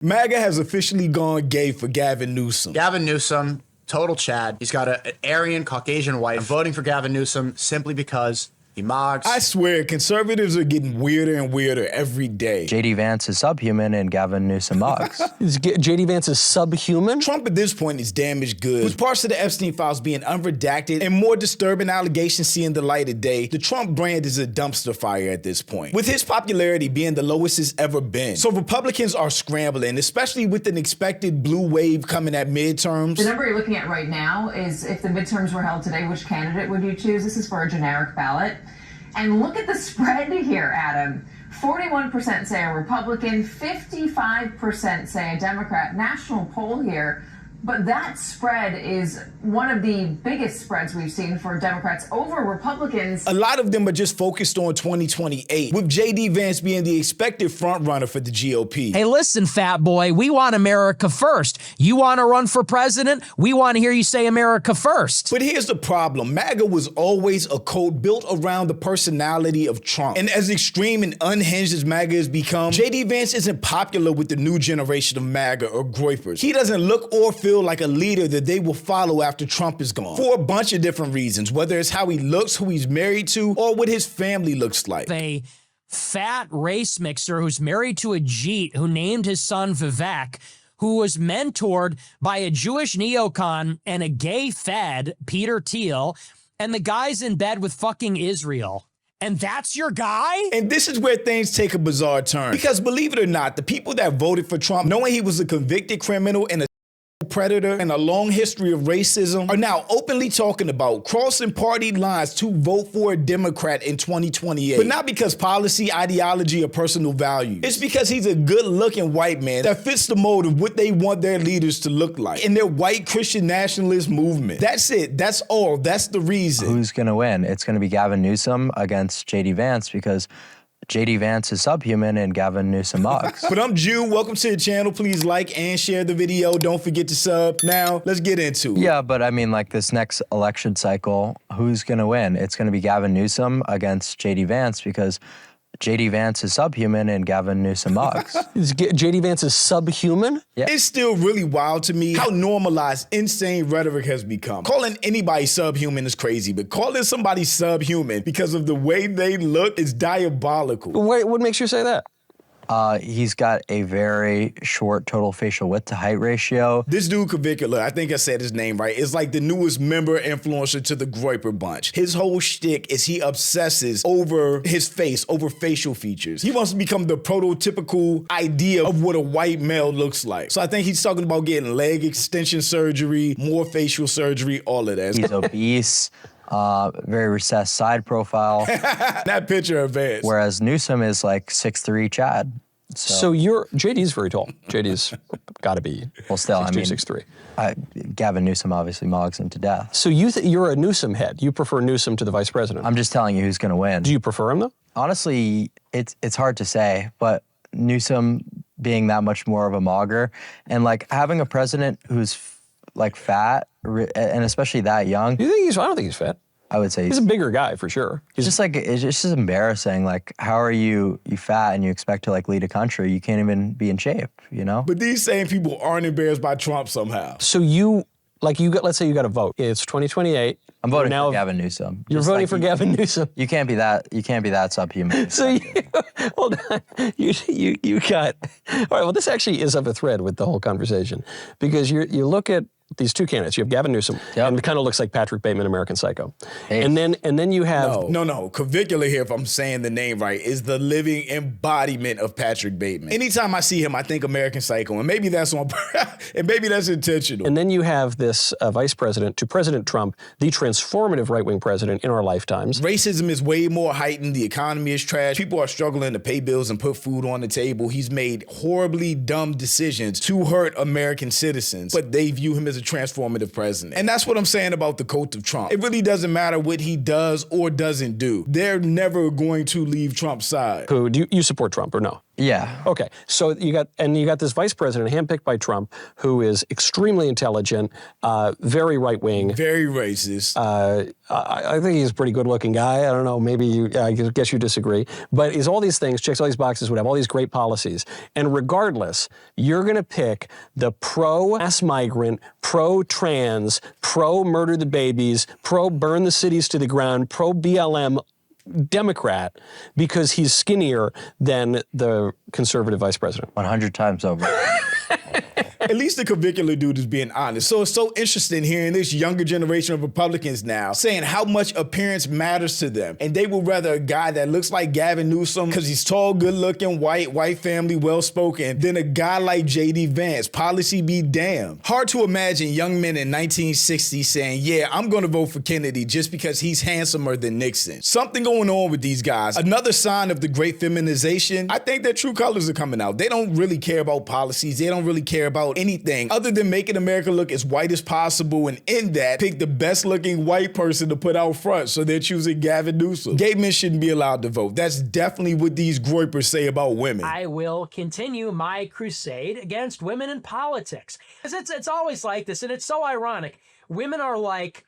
MAGA has officially gone gay for Gavin Newsom. Gavin Newsom, total Chad. He's got an Aryan Caucasian wife. I'm voting for Gavin Newsom simply because he mogs. I swear, conservatives are getting weirder and weirder every day. JD Vance is subhuman and Gavin Newsom mogs. JD Vance is subhuman? Trump at this point is damaged goods. With parts of the Epstein files being unredacted and more disturbing allegations seeing the light of day, the Trump brand is a dumpster fire at this point, with his popularity being the lowest it's ever been. So Republicans are scrambling, especially with an expected blue wave coming at midterms. The number you're looking at right now is if the midterms were held today, which candidate would you choose? This is for a generic ballot. And look at the spread here, Adam. 41% say a Republican, 55% say a Democrat. National poll here. But that spread is one of the biggest spreads we've seen for Democrats over Republicans. A lot of them are just focused on 2028, with JD Vance being the expected front runner for the GOP. Hey, listen, fat boy, we want America first. You want to run for president? We want to hear you say America first. But here's the problem. MAGA was always a cult built around the personality of Trump. And as extreme and unhinged as MAGA has become, JD Vance isn't popular with the new generation of MAGA or groypers. He doesn't look or feel like a leader that they will follow after Trump is gone, for a bunch of different reasons, whether it's how he looks, who he's married to, or what his family looks like. A fat race mixer who's married to a Jeet who named his son Vivek, who was mentored by a Jewish neocon and a gay fed, Peter Thiel, and the guy's in bed with fucking Israel. And that's your guy? And this is where things take a bizarre turn. Because believe it or not, the people that voted for Trump, knowing he was a convicted criminal and a predator and a long history of racism, are now openly talking about crossing party lines to vote for a Democrat in 2028. But not because policy, ideology, or personal value. It's because he's a good-looking white man that fits the mold of what they want their leaders to look like in their white Christian nationalist movement. That's it. That's all. That's the reason. Who's going to win? It's going to be Gavin Newsom against JD Vance because JD Vance is subhuman and Gavin Newsom mogs. But I'm Jew. Welcome to the channel. Please like and share the video. Don't forget to sub. Now, let's get into it. Yeah, but I mean, like this next election cycle, who's going to win? It's going to be Gavin Newsom against JD Vance because JD Vance is subhuman and Gavin Newsom mogs. JD Vance is subhuman? Yeah. It's still really wild to me how normalized insane rhetoric has become. Calling anybody subhuman is crazy, but calling somebody subhuman because of the way they look is diabolical. Wait, what makes you say that? He's got a very short total facial width to height ratio. This dude Cavicula, I think I said his name right, is like the newest member influencer to the Groyper bunch. His whole shtick is he obsesses over his face, over facial features. He wants to become the prototypical idea of what a white male looks like. So I think he's talking about getting leg extension surgery, more facial surgery, all of that. He's obese. Very recessed side profile. That picture of Vance. Whereas Newsom is like 6'3" Chad. So JD's very tall. JD's got to be well, still, 6'2", I mean, 6'3". Gavin Newsom obviously mogs him to death. So you're a Newsom head. You prefer Newsom to the vice president. I'm just telling you who's going to win. Do you prefer him though? Honestly, it's hard to say, but Newsom being that much more of a mogger and like having a president who's like fat and especially that young. You think I don't think he's fat. I would say he's a bigger guy for sure. He's just like, it's just embarrassing. Like, how are you fat and you expect to like lead a country? You can't even be in shape, you know? But these same people aren't embarrassed by Trump somehow. So let's say you got to vote. It's 2028. I'm voting for Gavin Newsom. You're voting for Gavin Newsom. You can't be that subhuman. So hold on. You got, all right, well, this actually is of a thread with the whole conversation because you look at these two candidates. You have Gavin Newsom, and it kind of looks like Patrick Bateman, American Psycho. Hey. And then you have No. Cavicula here, if I'm saying the name right, is the living embodiment of Patrick Bateman. Anytime I see him, I think American Psycho, and maybe that's and maybe that's intentional. And then you have this vice president to President Trump, the transformative right-wing president in our lifetimes. Racism is way more heightened. The economy is trash. People are struggling to pay bills and put food on the table. He's made horribly dumb decisions to hurt American citizens, but they view him as a transformative president. And that's what I'm saying about the cult of Trump. It really doesn't matter what he does or doesn't do. They're never going to leave Trump's side. Who do you support Trump or no? Yeah. Okay, so you got this vice president handpicked by Trump, who is extremely intelligent, very right wing, Very racist. I think he's a pretty good looking guy. I don't know, maybe I guess you disagree, but he's all these things, checks all these boxes, would have all these great policies, and regardless, you're going to pick the pro-mass migrant, pro-trans, pro-murder the babies, pro-burn the cities to the ground, pro-BLM Democrat because he's skinnier than the conservative vice president. 100 times over. At least the curricular dude is being honest. So it's so interesting hearing this younger generation of Republicans now saying how much appearance matters to them. And they would rather a guy that looks like Gavin Newsom because he's tall, good looking, white family, well spoken, than a guy like JD Vance. Policy be damned. Hard to imagine young men in 1960 saying, yeah, I'm going to vote for Kennedy just because he's handsomer than Nixon. Something going on with these guys. Another sign of the great feminization. I think their true colors are coming out. They don't really care about policies. They don't really care about anything other than making America look as white as possible, and in that, pick the best looking white person to put out front, so they're choosing Gavin Newsom. Gay men shouldn't be allowed to vote. That's definitely what these groypers say about women. I will continue my crusade against women in politics. It's always like this, and it's so ironic. Women are like,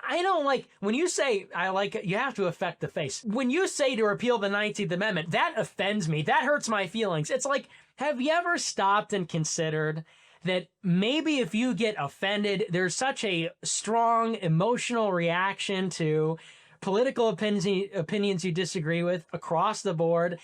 I don't like, when you say, I like it, you have to affect the face. When you say to repeal the 19th Amendment, that offends me. That hurts my feelings. It's like, have you ever stopped and considered that maybe if you get offended, there's such a strong emotional reaction to political opinions you disagree with across the board?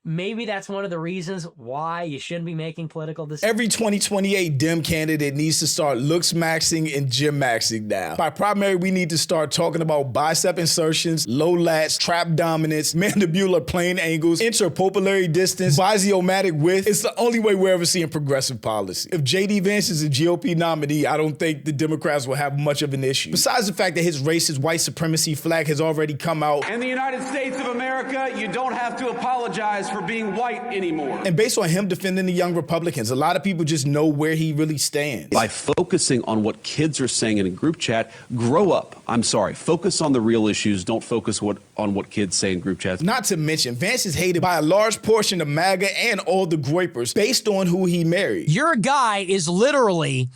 Maybe that's one of the reasons why you shouldn't be making political decisions. Every 2028 Dem candidate needs to start looks maxing and gym maxing now. By primary, we need to start talking about bicep insertions, low lats, trap dominance, mandibular plane angles, interpupillary distance, bisiomatic width. It's the only way we're ever seeing progressive policy. If JD Vance is a GOP nominee, I don't think the Democrats will have much of an issue. Besides the fact that his racist white supremacy flag has already come out. In the United States of America, you don't have to apologize for being white anymore. And based on him defending the young Republicans, a lot of people just know where he really stands. By focusing on what kids are saying in a group chat, grow up. I'm sorry. Focus on the real issues. Don't focus on what kids say in group chats. Not to mention, Vance is hated by a large portion of MAGA and all the groypers based on who he married. Your guy is literally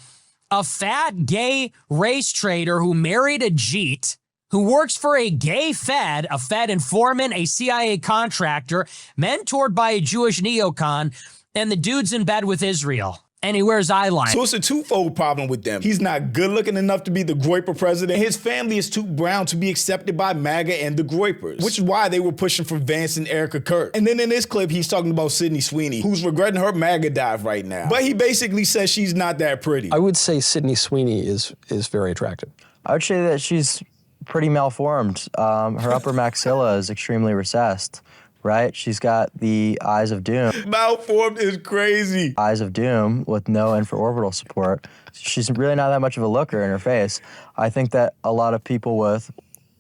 a fat gay race trader who married a Jeet, who works for a gay Fed, a Fed informant, a CIA contractor, mentored by a Jewish neocon, and the dude's in bed with Israel. And he wears eyeliner. So it's a twofold problem with them. He's not good looking enough to be the groyper president. His family is too brown to be accepted by MAGA and the groypers, which is why they were pushing for Vance and Erica Kirk. And then in this clip, he's talking about Sydney Sweeney, who's regretting her MAGA dive right now. But he basically says she's not that pretty. I would say Sydney Sweeney is very attractive. I would say that she's pretty malformed. Her upper maxilla is extremely recessed, right? She's got the eyes of doom. Malformed is crazy. Eyes of doom with no infraorbital support. She's really not that much of a looker in her face. I think that a lot of people with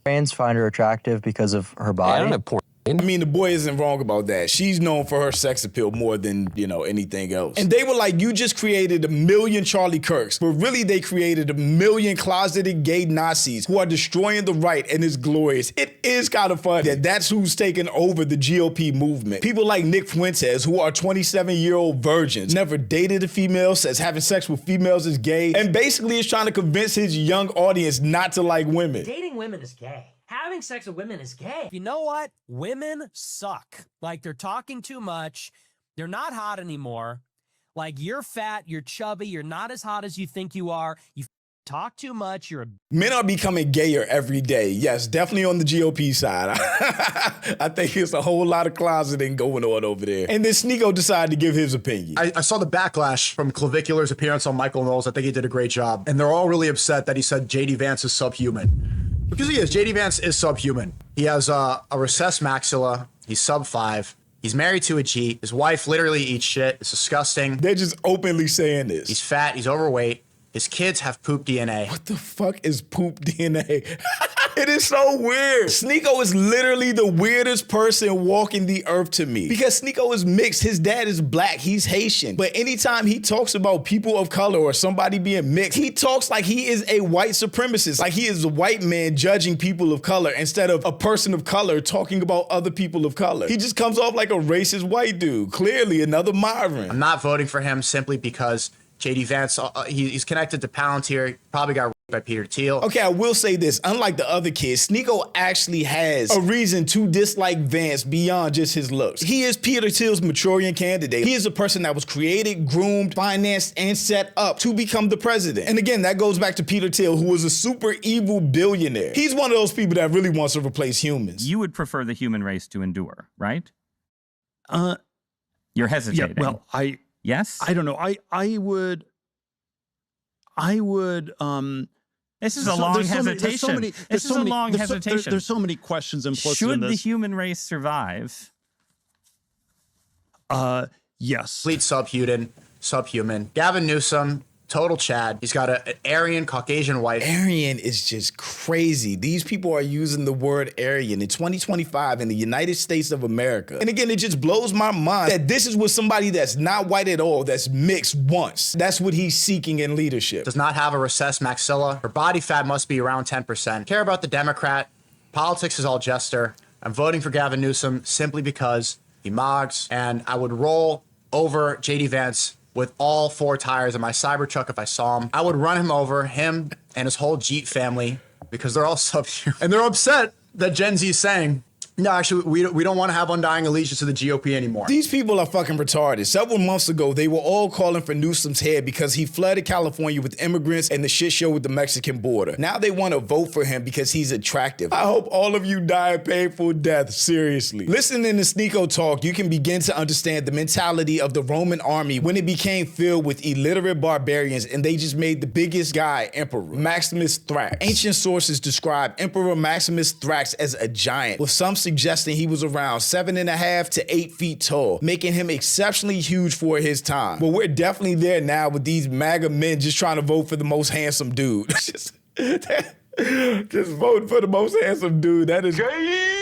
brains find her attractive because of her body. I don't have porn. I mean, the boy isn't wrong about that. She's known for her sex appeal more than, anything else. And they were like, you just created 1 million Charlie Kirks, but really they created 1 million closeted gay Nazis who are destroying the right, and it's glorious. It is kind of fun that that's who's taking over the GOP movement. People like Nick Fuentes, who are 27-year-old virgins, never dated a female, says having sex with females is gay, and basically is trying to convince his young audience not to like women. Dating women is gay. Having sex with women is gay. You know what? Women suck. Like, they're talking too much. They're not hot anymore. Like, you're fat, you're chubby, you're not as hot as you think you are. You talk too much, you're a... Men are becoming gayer every day. Yes, definitely on the GOP side. I think there's a whole lot of closeting going on over there. And then Sneeko decided to give his opinion. I saw the backlash from Clavicular's appearance on Michael Knowles. I think he did a great job. And they're all really upset that he said JD Vance is subhuman. Because he is. JD Vance is subhuman. He has a recessed maxilla. He's sub-5. He's married to a G. His wife literally eats shit. It's disgusting. They're just openly saying this. He's fat. He's overweight. His kids have poop DNA. What the fuck is poop DNA? It is so weird. Sneeko is literally the weirdest person walking the earth to me. Because Sneeko is mixed. His dad is black. He's Haitian. But anytime he talks about people of color or somebody being mixed, he talks like he is a white supremacist. Like he is a white man judging people of color instead of a person of color talking about other people of color. He just comes off like a racist white dude. Clearly another Myron. I'm not voting for him simply because JD Vance, he's connected to Palantir. Probably got raped by Peter Thiel. Okay, I will say this. Unlike the other kids, Sneeko actually has a reason to dislike Vance beyond just his looks. He is Peter Thiel's Manchurian candidate. He is a person that was created, groomed, financed, and set up to become the president. And again, that goes back to Peter Thiel, who was a super evil billionaire. He's one of those people that really wants to replace humans. You would prefer the human race to endure, right? You're hesitating. Yeah, well, Yes? I don't know. I would. This is a long hesitation. This is a long hesitation. There's so many questions implicit Should in this. the human race survive? Yes. Complete subhuman. Gavin Newsom, total Chad. He's got an Aryan, Caucasian wife. Aryan is just crazy. These people are using the word Aryan in 2025 in the United States of America. And again, it just blows my mind that this is what somebody that's not white at all, that's mixed wants. That's what he's seeking in leadership. Does not have a recessed maxilla. Her body fat must be around 10%. Care about the Democrat. Politics is all jester. I'm voting for Gavin Newsom simply because he mogs, and I would roll over JD Vance with all 4 tires of my Cybertruck if I saw him. I would run him over, him and his whole Jeet family, because they're all subhuman. And they're upset that Gen Z is saying, no, actually, we don't want to have undying allegiance to the GOP anymore. These people are fucking retarded. Several months ago, they were all calling for Newsom's head because he flooded California with immigrants and the shit show with the Mexican border. Now they want to vote for him because he's attractive. I hope all of you die a painful death, seriously. Listening to Sneeko talk, you can begin to understand the mentality of the Roman army when it became filled with illiterate barbarians and they just made the biggest guy emperor, Maximus Thrax. Ancient sources describe Emperor Maximus Thrax as a giant, with some suggesting he was around 7.5 to 8 feet tall, making him exceptionally huge for his time. But we're definitely there now with these MAGA men just trying to vote for the most handsome dude. just vote for the most handsome dude. That is gay.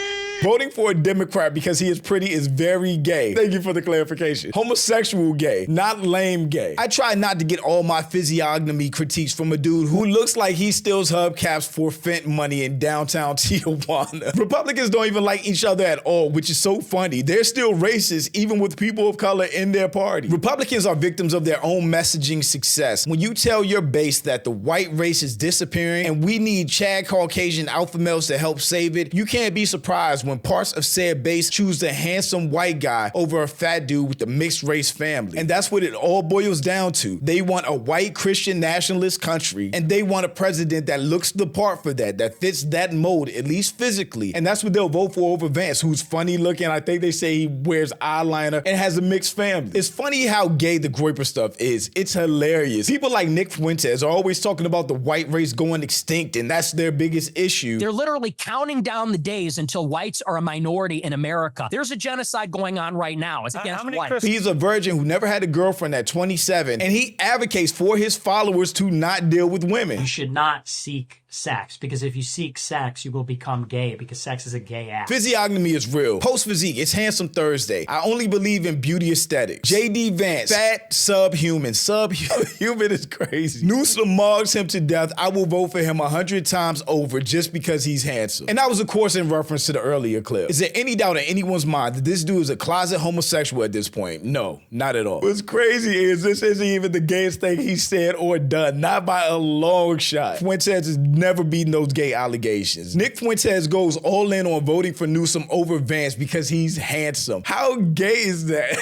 Voting for a Democrat because he is pretty is very gay. Thank you for the clarification. Homosexual gay, not lame gay. I try not to get all my physiognomy critiques from a dude who looks like he steals hubcaps for Fent money in downtown Tijuana. Republicans don't even like each other at all, which is so funny. They're still racist even with people of color in their party. Republicans are victims of their own messaging success. When you tell your base that the white race is disappearing and we need Chad Caucasian alpha males to help save it, you can't be surprised when parts of said base choose the handsome white guy over a fat dude with a mixed race family. And that's what it all boils down to. They want a white Christian nationalist country, and they want a president that looks the part for that fits that mold, at least physically. And that's what they'll vote for over Vance, who's funny looking. I think they say he wears eyeliner and has a mixed family. It's funny how gay the Groyper stuff is. It's hilarious. People like Nick Fuentes are always talking about the white race going extinct, and that's their biggest issue. They're literally counting down the days until whites are a minority in America. There's a genocide going on right now. It's against whites. He's a virgin who never had a girlfriend at 27, and he advocates for his followers to not deal with women. You should not seek sex, because if you seek sex, you will become gay, because sex is a gay act. Physiognomy is real. Post-physique, it's Handsome Thursday. I only believe in beauty aesthetics. JD Vance, fat, subhuman. Subhuman is crazy. Newsom mugs him to death. I will vote for him 100 times over just because he's handsome. And that was, of course, in reference to the earlier clip. Is there any doubt in anyone's mind that this dude is a closet homosexual at this point? No, not at all. What's crazy is this isn't even the gayest thing he said or done, not by a long shot. Fuentes is never beating those gay allegations. Nick Fuentes goes all in on voting for Newsom over Vance because he's handsome. How gay is that?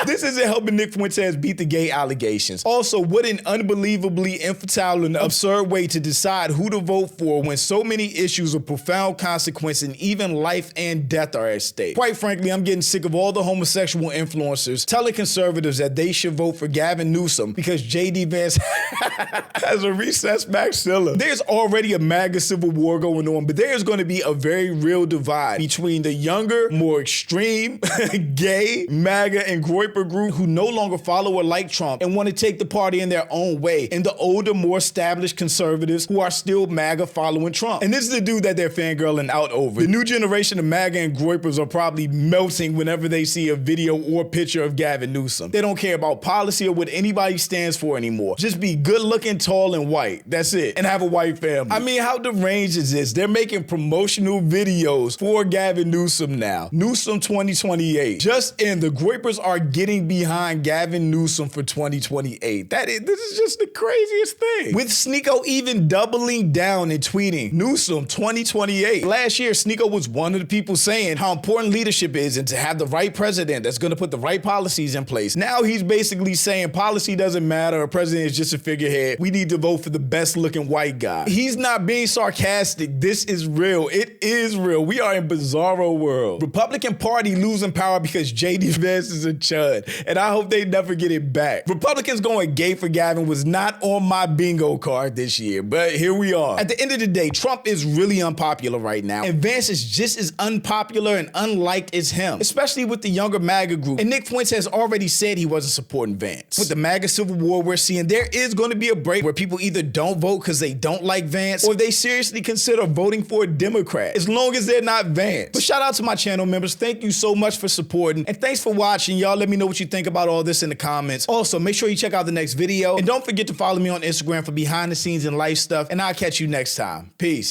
This isn't helping Nick Fuentes beat the gay allegations. Also, what an unbelievably infantile and absurd way to decide who to vote for when so many issues of profound consequence and even life and death are at stake. Quite frankly, I'm getting sick of all the homosexual influencers telling conservatives that they should vote for Gavin Newsom because JD Vance has a recessed maxilla. There's already already a MAGA civil war going on, but there is going to be a very real divide between the younger, more extreme, gay, MAGA, and Groyper group who no longer follow or like Trump and want to take the party in their own way, and the older, more established conservatives who are still MAGA following Trump. And this is the dude that they're fangirling out over. The new generation of MAGA and Groypers are probably melting whenever they see a video or picture of Gavin Newsom. They don't care about policy or what anybody stands for anymore. Just be good looking, tall, and white. That's it. And have a white family. I mean, how deranged is this? They're making promotional videos for Gavin Newsom now. Newsom 2028. Just in, the Groypers are getting behind Gavin Newsom for 2028. This is just the craziest thing. With Sneeko even doubling down and tweeting, Newsom 2028. Last year, Sneeko was one of the people saying how important leadership is and to have the right president that's going to put the right policies in place. Now he's basically saying policy doesn't matter. A president is just a figurehead. We need to vote for the best looking white guy. He's not being sarcastic. This is real. It is real. We are in bizarro world. Republican Party losing power because JD Vance is a chud, and I hope they never get it back. Republicans going gay for Gavin was not on my bingo card this year, but here we are. At the end of the day, Trump is really unpopular right now, and Vance is just as unpopular and unliked as him, especially with the younger MAGA group. And Nick Fuentes has already said he wasn't supporting Vance. With the MAGA civil war we're seeing, there is going to be a break where people either don't vote because they don't like Vance, or they seriously consider voting for a Democrat, as long as they're not Vance. But shout out to my channel members. Thank you so much for supporting, and thanks for watching. Y'all let me know what you think about all this in the comments. Also, make sure you check out the next video, and don't forget to follow me on Instagram for behind the scenes and life stuff, and I'll catch you next time. Peace.